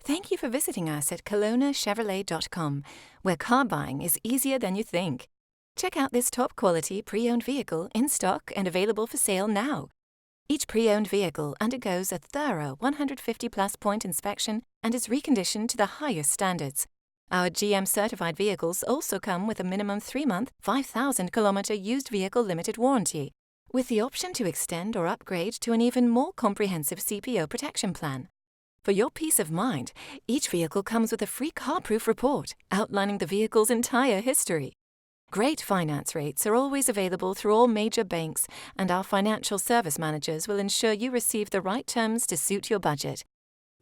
Thank you for visiting us at KelownaChevrolet.com, where car buying is easier than you think. Check out this top-quality pre-owned vehicle in stock and available for sale now. Each pre-owned vehicle undergoes a thorough 150-plus point inspection and is reconditioned to the highest standards. Our GM-certified vehicles also come with a minimum 3-month, 5,000-kilometer used vehicle limited warranty, with the option to extend or upgrade to an even more comprehensive CPO protection plan. For your peace of mind, each vehicle comes with a free car-proof report outlining the vehicle's entire history. Great finance rates are always available through all major banks, and our financial service managers will ensure you receive the right terms to suit your budget.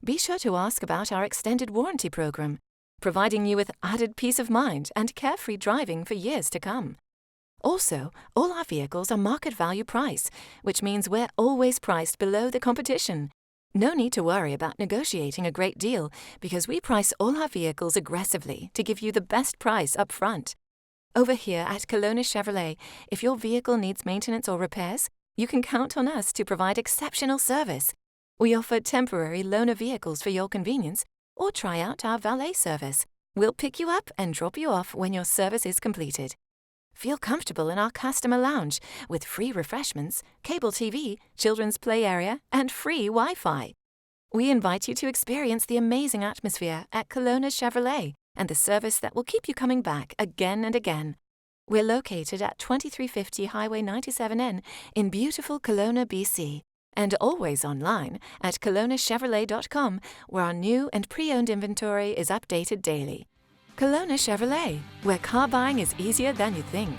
Be sure to ask about our extended warranty program, providing you with added peace of mind and carefree driving for years to come. Also, all our vehicles are market value price, which means we're always priced below the competition. No need to worry about negotiating a great deal, because we price all our vehicles aggressively to give you the best price up front. Over here at Kelowna Chevrolet, if your vehicle needs maintenance or repairs, you can count on us to provide exceptional service. We offer temporary loaner vehicles for your convenience, or try out our valet service. We'll pick you up and drop you off when your service is completed. Feel comfortable in our customer lounge with free refreshments, cable TV, children's play area, and free Wi-Fi. We invite you to experience the amazing atmosphere at Kelowna Chevrolet and the service that will keep you coming back again and again. We're located at 2350 Highway 97N in beautiful Kelowna, BC, and always online at KelownaChevrolet.com, where our new and pre-owned inventory is updated daily. Kelowna Chevrolet, where car buying is easier than you think.